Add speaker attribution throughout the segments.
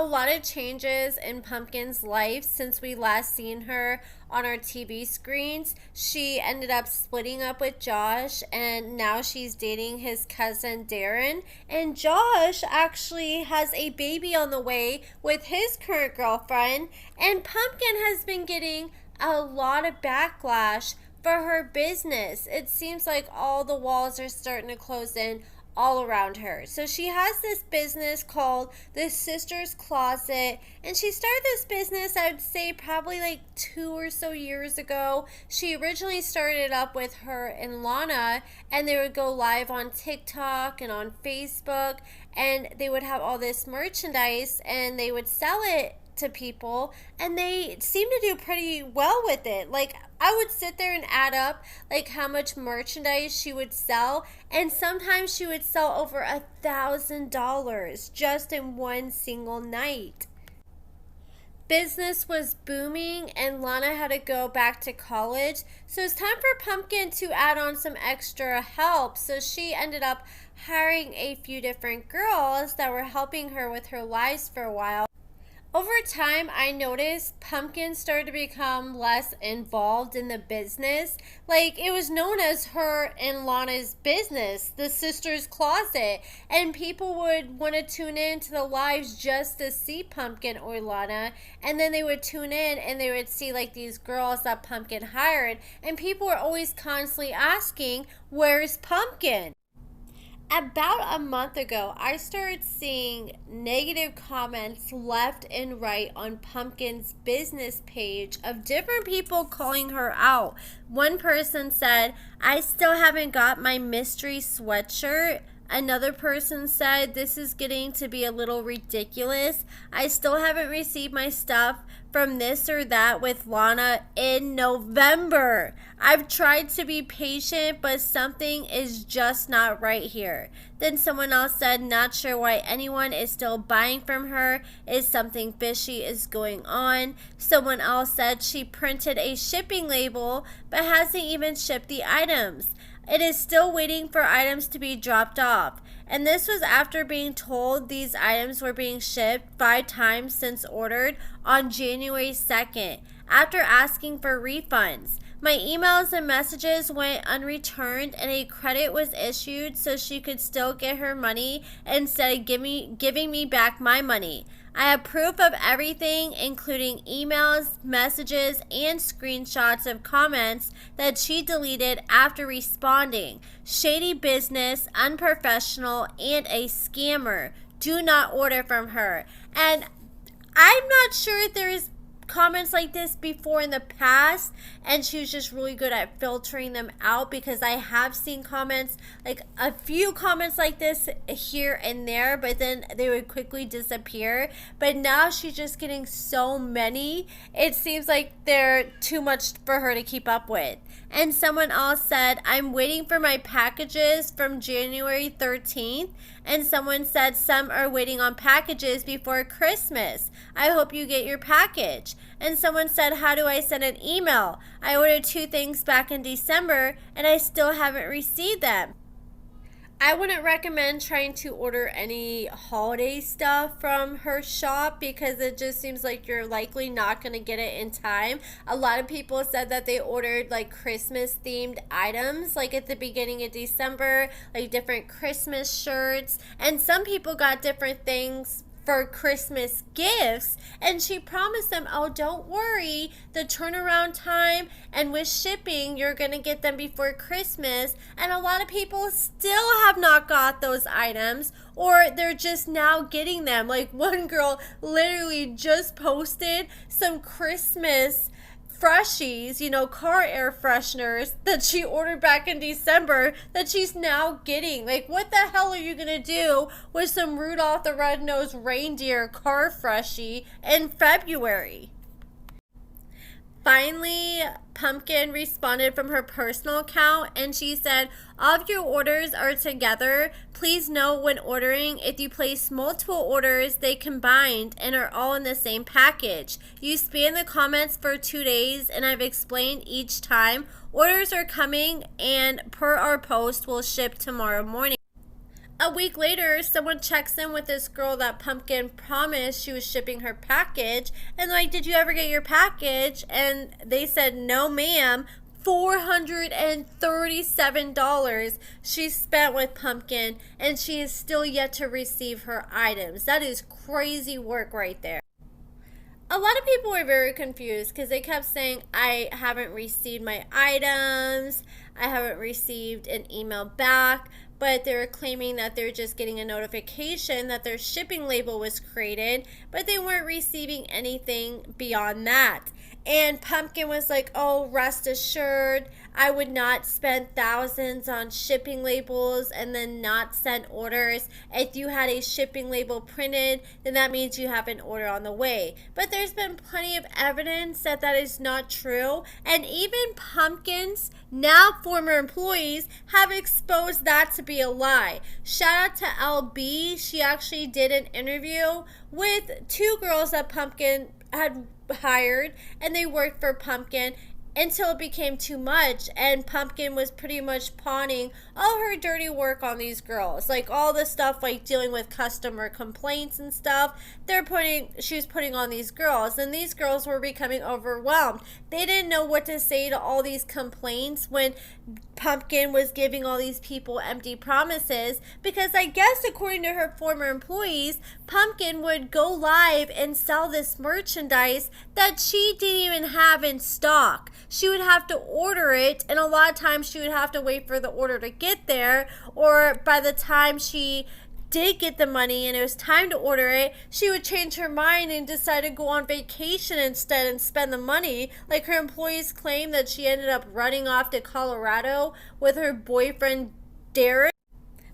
Speaker 1: a lot of changes in Pumpkin's life since we last seen her on our TV screens. She ended up splitting up with Josh, and now she's dating his cousin Darren. And Josh actually has a baby on the way with his current girlfriend. And Pumpkin has been getting a lot of backlash for her business. It seems like all the walls are starting to close in all around her. So she has this business called the Sister's Closet, and she started this business, I would say, probably like 2 or so years ago. She originally started up with her and Lana, and they would go live on TikTok and on Facebook, and they would have all this merchandise and they would sell it to people, and they seem to do pretty well with it. Like, I would sit there and add up like how much merchandise she would sell, and sometimes she would sell over $1,000 just in one single night. Business was booming, and Lana had to go back to college, so it's time for Pumpkin to add on some extra help. So she ended up hiring a few different girls that were helping her with her lives for a while. Over time, I noticed Pumpkin started to become less involved in the business. Like, it was known as her and Lana's business, the Sister's Closet, and people would want to tune in to the lives just to see Pumpkin or Lana, and then they would tune in and they would see like these girls that Pumpkin hired, and people were always constantly asking, "Where's Pumpkin?" About a month ago, I started seeing negative comments left and right on Pumpkin's business page of different people calling her out. One person said, "I still haven't got my mystery sweatshirt." Another person said, "This is getting to be a little ridiculous. I still haven't received my stuff from this or that with Lana in November. I've tried to be patient, but something is just not right here." Then someone else said, "Not sure why anyone is still buying from her. Is something fishy is going on?" Someone else said she printed a shipping label but hasn't even shipped the items. It is still waiting for items to be dropped off. And this was after being told these items were being shipped 5 times since ordered on January 2nd, after asking for refunds. My emails and messages went unreturned, and a credit was issued so she could still get her money instead of giving me back my money. I have proof of everything, including emails, messages, and screenshots of comments that she deleted after responding. Shady business, unprofessional, and a scammer. Do not order from her. And I'm not sure if there is comments like this before in the past, and she was just really good at filtering them out, because I have seen comments, like a few comments like this here and there, but then they would quickly disappear. But now she's just getting so many, it seems like they're too much for her to keep up with. And someone else said, "I'm waiting for my packages from January 13th. And someone said, "Some are waiting on packages before Christmas. I hope you get your package." And someone said, "How do I send an email? I ordered 2 things back in December and I still haven't received them." I wouldn't recommend trying to order any holiday stuff from her shop, because it just seems like you're likely not going to get it in time. A lot of people said that they ordered like Christmas themed items like at the beginning of December, like different Christmas shirts, and some people got different things for Christmas gifts, and she promised them, "Oh, don't worry, the turnaround time and with shipping, you're gonna get them before Christmas." And a lot of people still have not got those items, or they're just now getting them. Like, one girl literally just posted some Christmas freshies, car air fresheners that she ordered back in December that she's now getting. Like, what the hell are you gonna do with some Rudolph the Red-Nosed Reindeer car freshie in February? Finally, Pumpkin responded from her personal account, and she said, "All of your orders are together. Please note when ordering, if you place multiple orders, they combined and are all in the same package. You spam the comments for 2 days, and I've explained each time. Orders are coming, and per our post, will ship tomorrow morning." A week later, someone checks in with this girl that Pumpkin promised she was shipping her package. And like, did you ever get your package? And they said, no, ma'am. $437 she spent with Pumpkin, and she is still yet to receive her items. That is crazy work right there. A lot of people were very confused because they kept saying, I haven't received my items, I haven't received an email back, but they were claiming that they're just getting a notification that their shipping label was created, but they weren't receiving anything beyond that. And Pumpkin was like, oh, rest assured, I would not spend thousands on shipping labels and then not send orders. If you had a shipping label printed, then that means you have an order on the way. But there's been plenty of evidence that that is not true. And even Pumpkin's now former employees have exposed that to be a lie. Shout out to LB. She actually did an interview with two girls that Pumpkin had hired, and they worked for Pumpkin until it became too much, and Pumpkin was pretty much pawning all her dirty work on these girls, like all the stuff like dealing with customer complaints and stuff. She was putting on these girls, and these girls were becoming overwhelmed. They didn't know what to say to all these complaints when Pumpkin was giving all these people empty promises, because I guess according to her former employees, Pumpkin would go live and sell this merchandise that she didn't even have in stock. She would have to order it, and a lot of times she would have to wait for the order to get there, or by the time she did get the money and it was time to order it, she would change her mind and decide to go on vacation instead and spend the money. Like, her employees claim that she ended up running off to Colorado with her boyfriend Derek,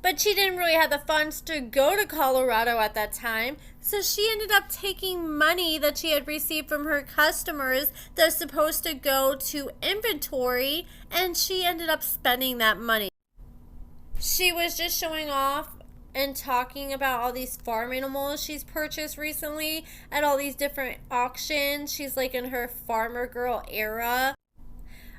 Speaker 1: but she didn't really have the funds to go to Colorado at that time. So she ended up taking money that she had received from her customers that was supposed to go to inventory, and she ended up spending that money. She was just showing off and talking about all these farm animals she's purchased recently at all these different auctions. She's like in her farmer girl era.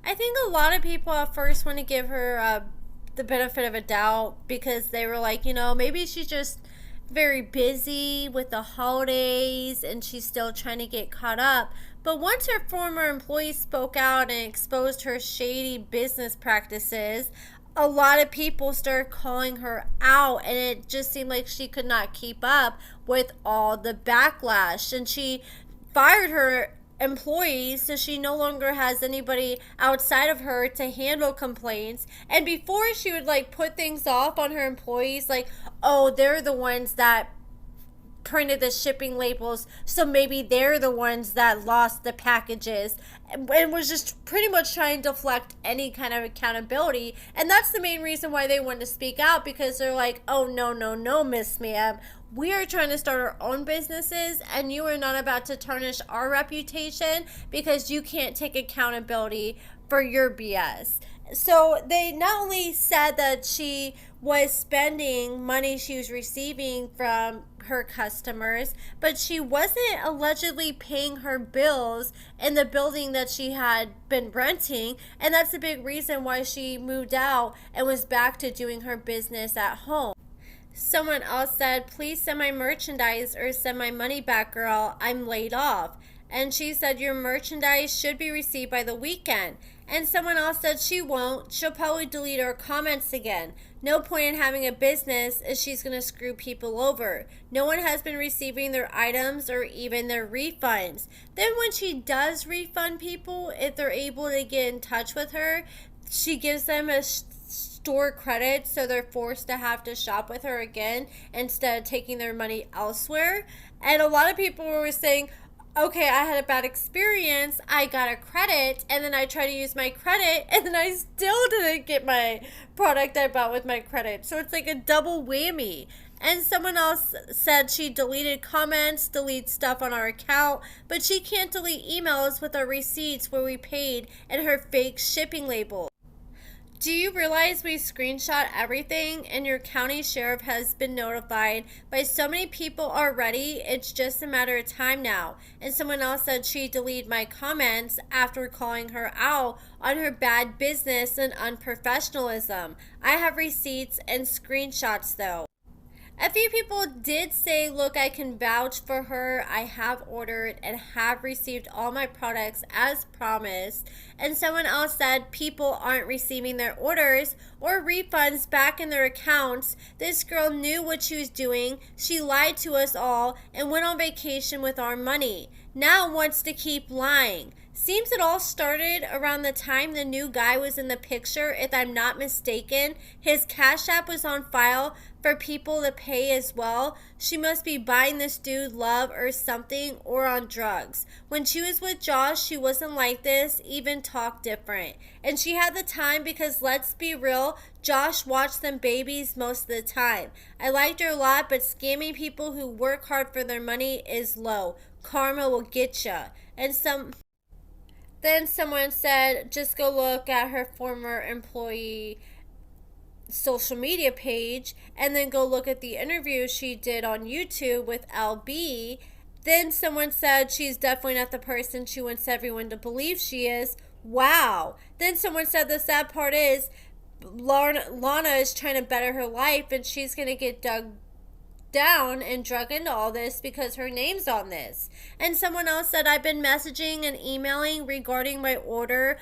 Speaker 1: I think a lot of people at first want to give her the benefit of a doubt, because they were like, maybe she's just very busy with the holidays and she's still trying to get caught up. But once her former employees spoke out and exposed her shady business practices, a lot of people started calling her out, and it just seemed like she could not keep up with all the backlash, and she fired her employees, so she no longer has anybody outside of her to handle complaints. And before, she would like put things off on her employees, like, oh, they're the ones that printed the shipping labels, so maybe they're the ones that lost the packages, and was just pretty much trying to deflect any kind of accountability. And that's the main reason why they wanted to speak out, because they're like, oh, no, Miss Ma'am, we are trying to start our own businesses, and you are not about to tarnish our reputation because you can't take accountability for your BS. So they not only said that she was spending money she was receiving from her customers, but she wasn't allegedly paying her bills in the building that she had been renting, and that's a big reason why she moved out and was back to doing her business at home. Someone else said, please send my merchandise or send my money back, girl, I'm laid off. And she said, your merchandise should be received by the weekend. And someone else said she won't. She'll probably delete her comments again. No point in having a business if she's going to screw people over. No one has been receiving their items or even their refunds. Then when she does refund people, if they're able to get in touch with her, she gives them a store credit, so they're forced to have to shop with her again instead of taking their money elsewhere. And a lot of people were saying, okay, I had a bad experience, I got a credit, and then I tried to use my credit, and then I still didn't get my product I bought with my credit. So it's like a double whammy. And someone else said she deleted comments, delete stuff on our account, but she can't delete emails with our receipts where we paid and her fake shipping label. Do you realize we screenshot everything and your county sheriff has been notified by so many people already? It's just a matter of time now. And someone else said she deleted my comments after calling her out on her bad business and unprofessionalism. I have receipts and screenshots though. A few people did say, look, I can vouch for her. I have ordered and have received all my products as promised. And someone else said people aren't receiving their orders or refunds back in their accounts. This girl knew what she was doing. She lied to us all and went on vacation with our money. Now wants to keep lying. Seems it all started around the time the new guy was in the picture, if I'm not mistaken. His Cash App was on file for people to pay as well. She must be buying this dude love or something, or on drugs. When she was with Josh, she wasn't like this, even talked different. And she had the time because, let's be real, Josh watched them babies most of the time. I liked her a lot, but scamming people who work hard for their money is low. Karma will get ya. Then someone said, just go look at her former employee social media page and then go look at the interview she did on YouTube with LB. Then someone said she's definitely not the person she wants everyone to believe she is. Wow. Then someone said the sad part is Lana is trying to better her life and she's going to get dug down and drug into all this because her name's on this. And someone else said, I've been messaging and emailing regarding my order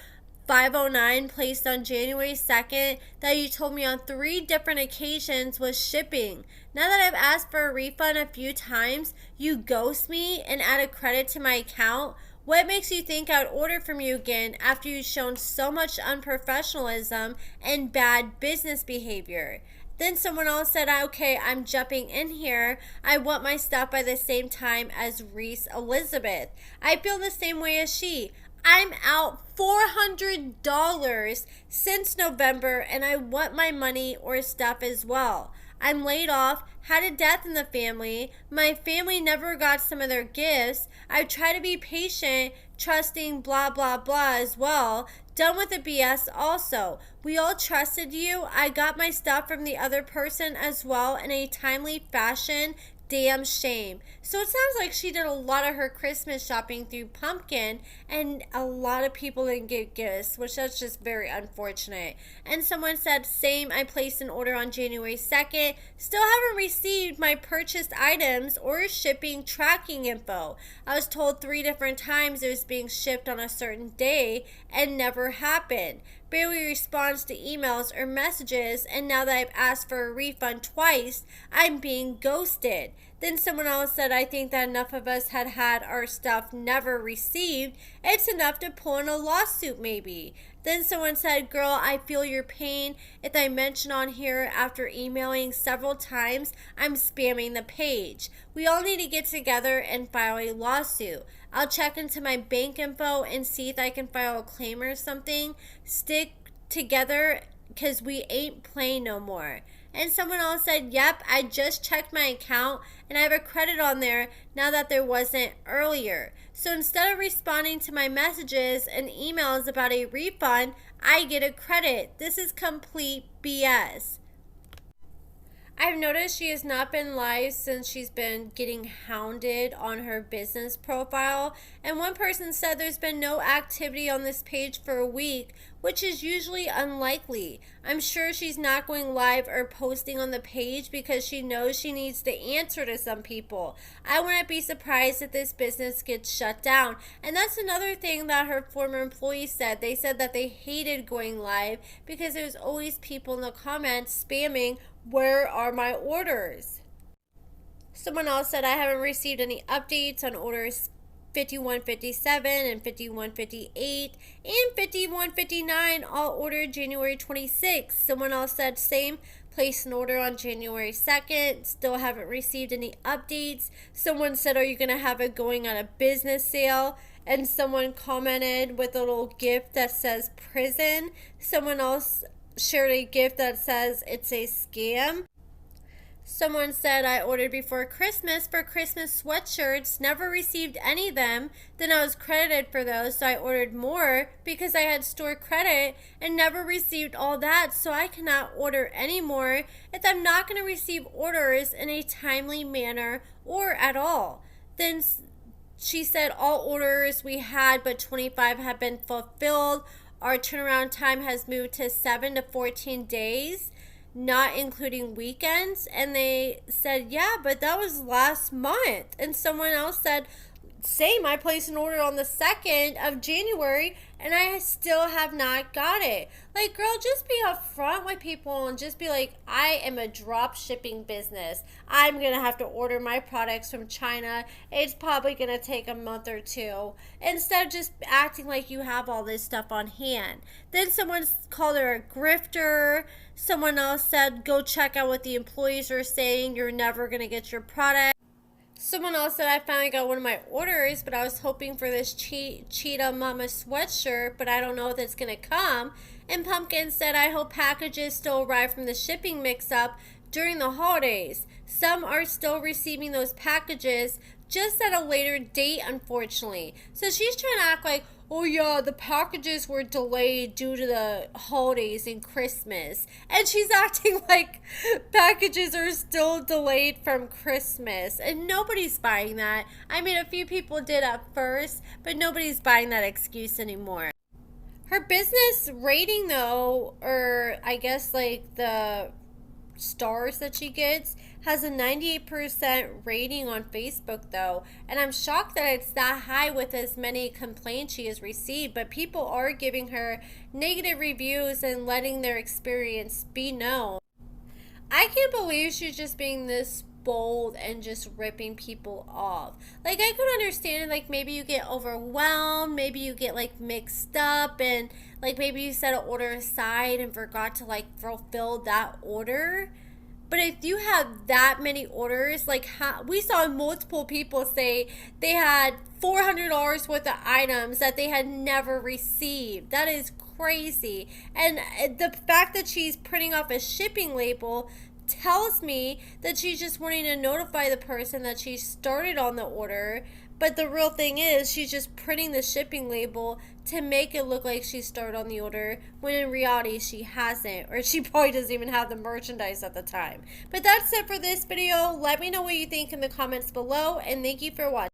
Speaker 1: 509 placed on January 2nd that you told me on 3 different occasions was shipping. Now that I've asked for a refund a few times, you ghost me and add a credit to my account. What makes you think I'd order from you again after you've shown so much unprofessionalism and bad business behavior? Then someone else said, okay, I'm jumping in here. I want my stuff by the same time as Reese Elizabeth. I feel the same way as she. I'm out $400 since November and I want my money or stuff as well. I'm laid off, had a death in the family. My family never got some of their gifts. I try to be patient, trusting, blah, blah, blah as well. Done with the BS also. We all trusted you. I got my stuff from the other person as well in a timely fashion. Damn shame. So it sounds like she did a lot of her Christmas shopping through Pumpkin and a lot of people didn't get gifts, which that's just very unfortunate. And someone said, same, I placed an order on January 2nd. Still haven't received my purchased items or shipping tracking info. I was told 3 different times it was being shipped on a certain day and never happened. Barely responds to emails or messages, and now that I've asked for a refund twice, I'm being ghosted. Then someone else said, I think that enough of us had our stuff never received. It's enough to pull in a lawsuit maybe. Then someone said, girl, I feel your pain. If I mention on here after emailing several times, I'm spamming the page. We all need to get together and file a lawsuit. I'll check into my bank info and see if I can file a claim or something. Stick together because we ain't playing no more. And someone else said, yep, I just checked my account and I have a credit on there now that there wasn't earlier. So instead of responding to my messages and emails about a refund, I get a credit. This is complete BS. I've noticed she has not been live since she's been getting hounded on her business profile. And one person said there's been no activity on this page for a week, which is usually unlikely. I'm sure she's not going live or posting on the page because she knows she needs to answer to some people. I wouldn't be surprised if this business gets shut down. And that's another thing that her former employees said. They said that they hated going live because there's always people in the comments spamming, where are my orders? Someone else said, I haven't received any updates on orders 5157 and 5158 and 5159, all ordered January 26th. Someone else said, same, placed an order on January 2nd, still haven't received any updates. Someone said, are you going to have it going on a business sale? And someone commented with a little gift that says prison. Someone else shared a gift that says it's a scam. Someone said, I ordered before Christmas for Christmas sweatshirts, never received any of them. Then I was credited for those, so I ordered more because I had store credit and never received all that, so I cannot order anymore if I'm not going to receive orders in a timely manner or at all. Then she said, all orders we had but 25 have been fulfilled. Our turnaround time has moved to 7 to 14 days. not including weekends. And they said, yeah, but that was last month. And someone else said, same, I placed an order on the 2nd of January and I still have not got it. Like, girl, just be upfront with people and just be like, I am a drop shipping business. I'm going to have to order my products from China. It's probably going to take a month or two. Instead of just acting like you have all this stuff on hand. Then someone called her a grifter. Someone else said, go check out what the employees are saying. You're never going to get your product. Someone else said, I finally got one of my orders, but I was hoping for this cheetah mama sweatshirt, but I don't know if it's going to come. And Pumpkin said, I hope packages still arrive from the shipping mix-up during the holidays. Some are still receiving those packages just at a later date, unfortunately. So she's trying to act like, oh yeah, the packages were delayed due to the holidays and Christmas. And she's acting like packages are still delayed from Christmas. And nobody's buying that. I mean, a few people did at first, but nobody's buying that excuse anymore. Her business rating, though, or I guess like the stars that she gets, has a 98% rating on Facebook, though, and I'm shocked that it's that high with as many complaints she has received. But people are giving her negative reviews and letting their experience be known. I can't believe she's just being this bold and just ripping people off. Like, I could understand, like, maybe you get overwhelmed, maybe you get like mixed up, and like maybe you set an order aside and forgot to like fulfill that order. But if you have that many orders, like we saw multiple people say they had $400 worth of items that they had never received. That is crazy. And the fact that she's printing off a shipping label tells me that she's just wanting to notify the person that she started on the order. But the real thing is she's just printing the shipping label to make it look like she started on the order, when in reality she hasn't, or she probably doesn't even have the merchandise at the time. But that's it for this video. Let me know what you think in the comments below, and thank you for watching.